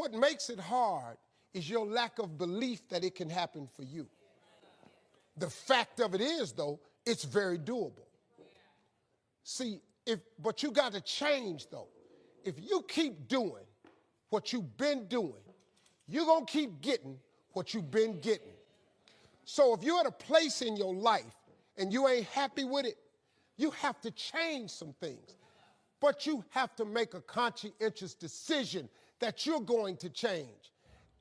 What makes it hard is your lack of belief that it can happen for you. The fact of it is, though, it's very doable. See, but you got to change, though. If you keep doing what you've been doing, you're going to keep getting what you've been getting. So if you're at a place in your life and you ain't happy with it, you have to change some things. But you have to make a conscientious decision that you're going to change.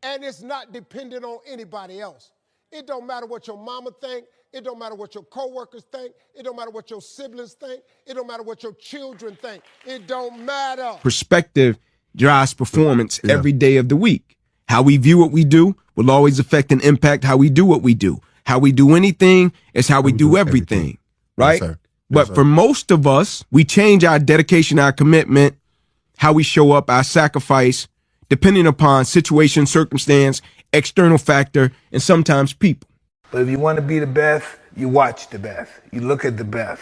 And it's not dependent on anybody else. It don't matter what your mama think. It don't matter what your coworkers think. It don't matter what your siblings think. It don't matter what your children think. It don't matter. Perspective drives performance every day of the week. How we view what we do will always affect and impact how we do what we do. How we do anything is how we do everything, right? Yes, but for most of us, we change our dedication, our commitment, how we show up, our sacrifice, depending upon situation, circumstance, external factor, and sometimes people. But if you want to be the best, you watch the best. You look at the best.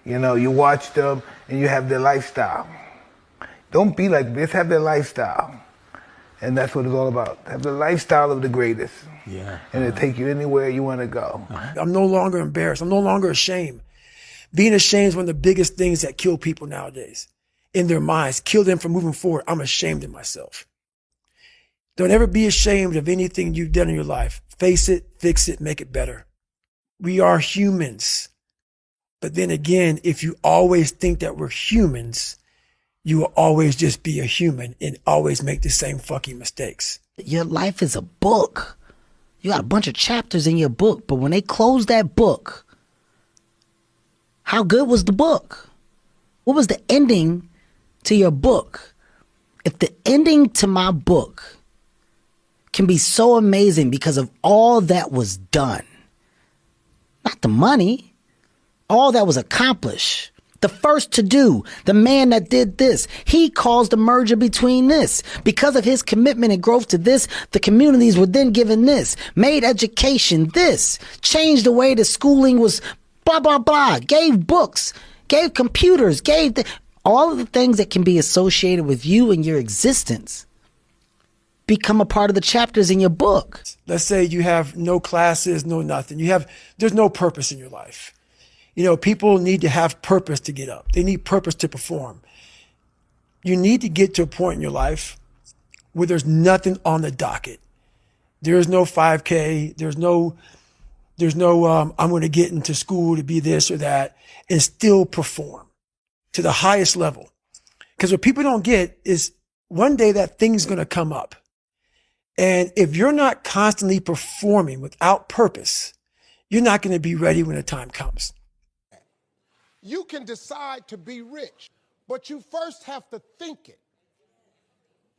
You know, you watch them and you have their lifestyle. Don't be like this, have their lifestyle. And that's what it's all about. Have the lifestyle of the greatest. Yeah. And it'll take you anywhere you want to go. I'm no longer embarrassed. I'm no longer ashamed. Being ashamed is one of the biggest things that kill people nowadays. In their minds, kill them from moving forward. I'm ashamed of myself. Don't ever be ashamed of anything you've done in your life. Face it, fix it, make it better. We are humans. But then again, if you always think that we're humans, you will always just be a human and always make the same fucking mistakes. Your life is a book. You got a bunch of chapters in your book, but when they close that book, how good was the book? What was the ending to your book? If the ending to my book can be so amazing because of all that was done, not the money, all that was accomplished, the first to do, the man that did this, he caused the merger between this. Because of his commitment and growth to this, the communities were then given this, made education this, changed the way the schooling was blah, blah, blah, gave books, gave computers, gave all of the things that can be associated with you and your existence become a part of the chapters in your book. Let's say you have no classes, no nothing. There's no purpose in your life. You know, people need to have purpose to get up. They need purpose to perform. You need to get to a point in your life where there's nothing on the docket. There's no 5K. There's no, I'm going to get into school to be this or that and still perform to the highest level. Because what people don't get is one day that thing's going to come up. And if you're not constantly performing without purpose, you're not going to be ready when the time comes. You can decide to be rich, but you first have to think it.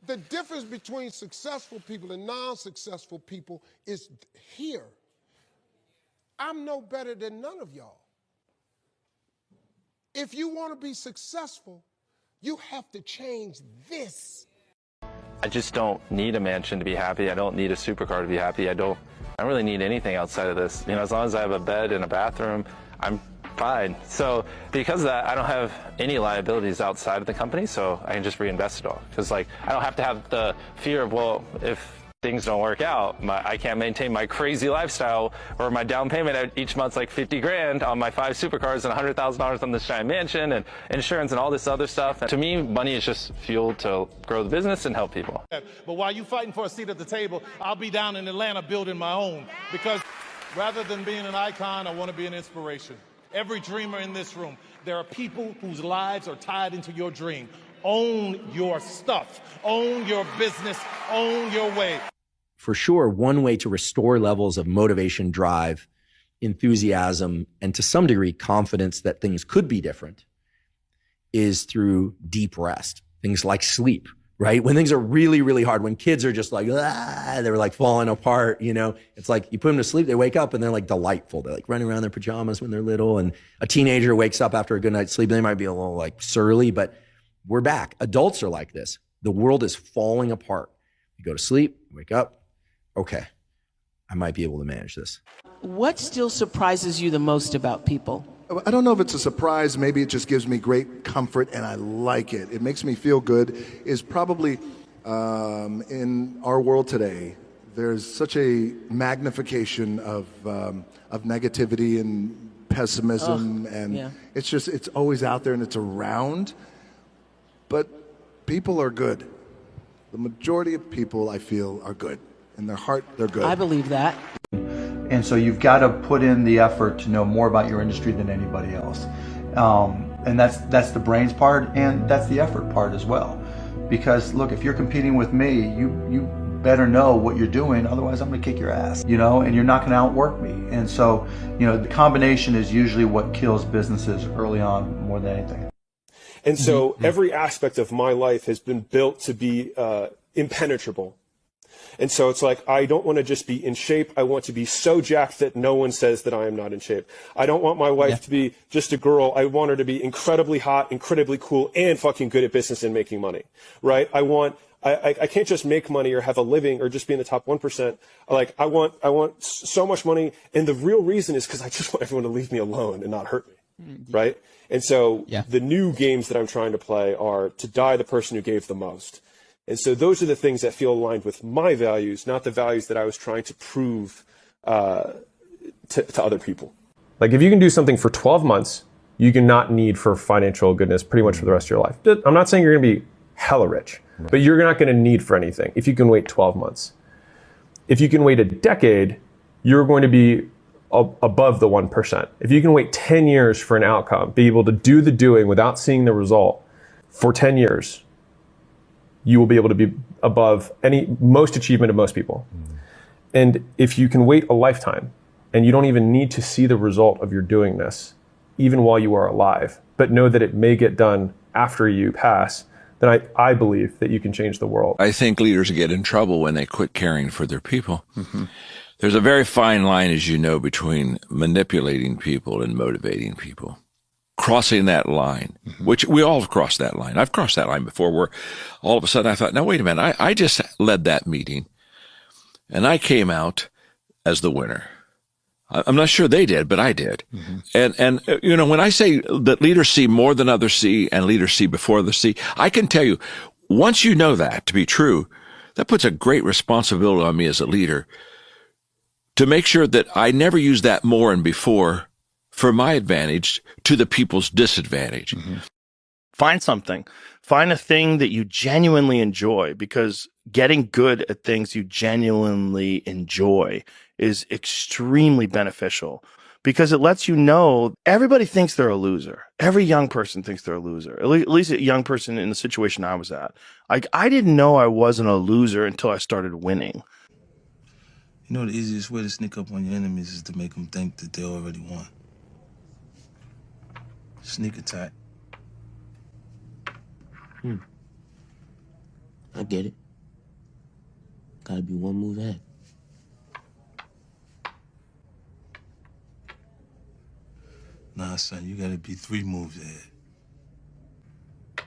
The difference between successful people and non-successful people is here. I'm no better than none of y'all. If you want to be successful, you have to change this. I just don't need a mansion to be happy. I don't need a supercar to be happy. I don't really need anything outside of this. You know, as long as I have a bed and a bathroom, I'm fine. So because of that, I don't have any liabilities outside of the company, so I can just reinvest it all. Because like, I don't have to have the fear of, well, if things don't work out, I can't maintain my crazy lifestyle or my down payment each month's like 50 grand on my 5 supercars and $100,000 on this giant mansion and insurance and all this other stuff. And to me, money is just fuel to grow the business and help people. But while you're fighting for a seat at the table, I'll be down in Atlanta building my own, because rather than being an icon, I want to be an inspiration. Every dreamer in this room, there are people whose lives are tied into your dream. Own your stuff, own your business, own your way. For sure, one way to restore levels of motivation, drive, enthusiasm, and to some degree, confidence that things could be different is through deep rest. Things like sleep, right? When things are really, really hard, when kids are just like, they're like falling apart, you know, it's like you put them to sleep, they wake up and they're like delightful. They're like running around in their pajamas when they're little. And a teenager wakes up after a good night's sleep, they might be a little like surly, but we're back. Adults are like this. The world is falling apart. You go to sleep, wake up, okay, I might be able to manage this. What still surprises you the most about people? I don't know if it's a surprise. Maybe it just gives me great comfort and I like it. It makes me feel good. Is probably in our world today, there's such a magnification of negativity and pessimism, and it's always out there and it's around. But people are good. The majority of people, I feel, are good. In their heart, they're good. I believe that. And so you've got to put in the effort to know more about your industry than anybody else. And that's the brains part, and that's the effort part as well. Because look, if you're competing with me, you better know what you're doing, otherwise I'm gonna kick your ass, you know, and you're not gonna outwork me. And so, you know, the combination is usually what kills businesses early on more than anything. And so every aspect of my life has been built to be impenetrable. And so it's like, I don't want to just be in shape. I want to be so jacked that no one says that I am not in shape. I don't want my wife to be just a girl. I want her to be incredibly hot, incredibly cool, and fucking good at business and making money, right? I can't just make money or have a living or just be in the top 1%. Like, I want so much money. And the real reason is because I just want everyone to leave me alone and not hurt me, right? And so the new games that I'm trying to play are to die the person who gave the most. And so those are the things that feel aligned with my values, not the values that I was trying to prove to other people. Like, if you can do something for 12 months, you can not need for financial goodness pretty much for the rest of your life. I'm not saying you're going to be hella rich, but you're not going to need for anything if you can wait 12 months. If you can wait a decade, you're going to be above the 1%. If you can wait 10 years for an outcome, be able to do the doing without seeing the result for 10 years, you will be able to be above most achievement of most people. And if you can wait a lifetime and you don't even need to see the result of your doing this, even while you are alive, but know that it may get done after you pass, then I believe that you can change the world. I think leaders get in trouble when they quit caring for their people. There's a very fine line, as you know, between manipulating people and motivating people. Crossing that line, which we all have crossed that line. I've crossed that line before, where all of a sudden I thought, now wait a minute, I just led that meeting and I came out as the winner. I'm not sure they did, but I did. And you know, when I say that leaders see more than others see and leaders see before others see, I can tell you, once you know that to be true, that puts a great responsibility on me as a leader to make sure that I never use that more and before for my advantage to the people's disadvantage. Find something. Find a thing that you genuinely enjoy, because getting good at things you genuinely enjoy is extremely beneficial, because it lets you know everybody thinks they're a loser. Every young person thinks they're a loser, at least a young person in the situation I was at. Like, I didn't know I wasn't a loser until I started winning. You know, the easiest way to sneak up on your enemies is to make them think that they already won. Sneak attack. I get it. Gotta be one move ahead. Nah, son, you gotta be 3 moves ahead.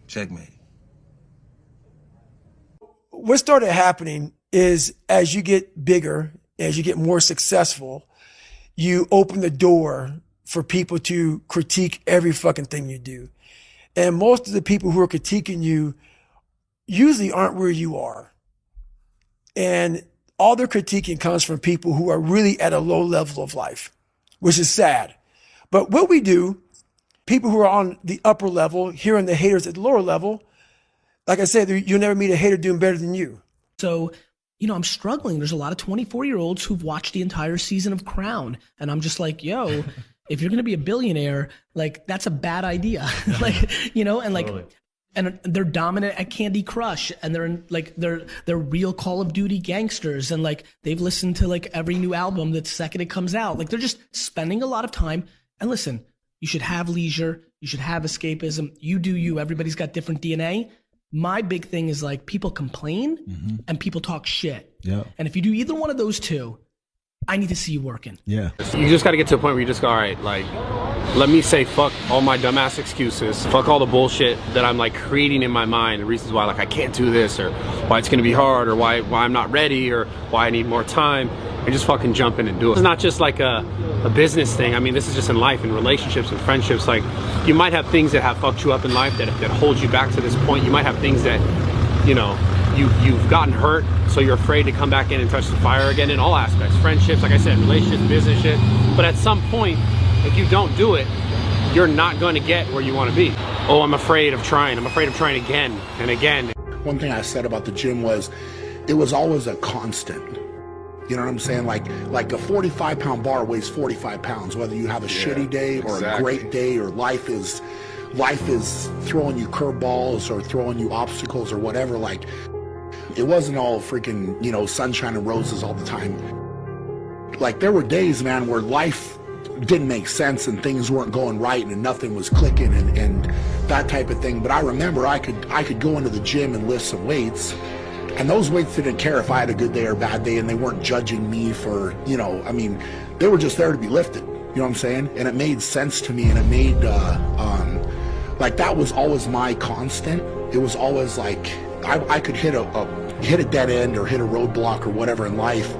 Checkmate. What started happening is, as you get bigger, as you get more successful, you open the door for people to critique every fucking thing you do. And most of the people who are critiquing you usually aren't where you are. And all their critiquing comes from people who are really at a low level of life, which is sad. But what we do, people who are on the upper level, hearing the haters at the lower level, like I said, you'll never meet a hater doing better than you. So, you know, I'm struggling. There's a lot of 24-year-olds who've watched the entire season of Crown. And I'm just like, yo, if you're going to be a billionaire, like, that's a bad idea. Like, you know, and like, totally. And they're dominant at Candy Crush, and they're real Call of Duty gangsters. And like, they've listened to like every new album the second it comes out. Like, they're just spending a lot of time. And listen, you should have leisure. You should have escapism. You do you. Everybody's got different DNA. My big thing is like, people complain and people talk shit. Yeah. And if you do either one of those two, I need to see you working. Yeah. You just got to get to a point where you just go, all right, like, let me say fuck all my dumbass excuses. Fuck all the bullshit that I'm like creating in my mind, and reasons why like I can't do this, or why it's going to be hard, or why I'm not ready, or why I need more time. I just fucking jump in and do it. It's not just like a business thing. I mean, this is just in life, in relationships and friendships. Like, you might have things that have fucked you up in life that hold you back to this point. You might have things that, you know, you've gotten hurt, so you're afraid to come back in and touch the fire again in all aspects. Friendships, like I said, relationships, business shit. But at some point, if you don't do it, you're not going to get where you want to be. Oh, I'm afraid of trying. I'm afraid of trying again and again. One thing I said about the gym was, it was always a constant. You know what I'm saying? Like a 45-pound bar weighs 45 pounds, whether you have a shitty day or a great day, or life is throwing you curveballs or throwing you obstacles or whatever. Like, it wasn't all freaking, you know, sunshine and roses all the time. Like, there were days, man, where life didn't make sense and things weren't going right and nothing was clicking and that type of thing. But I remember I could go into the gym and lift some weights, and those weights didn't care if I had a good day or bad day, and they weren't judging me for, you know, I mean, they were just there to be lifted. You know what I'm saying? And it made sense to me, and it made, like, that was always my constant. It was always like, I could hit a dead end or hit a roadblock or whatever in life,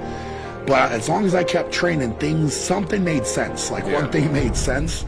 but as long as I kept training, something made sense. Like, one thing made sense.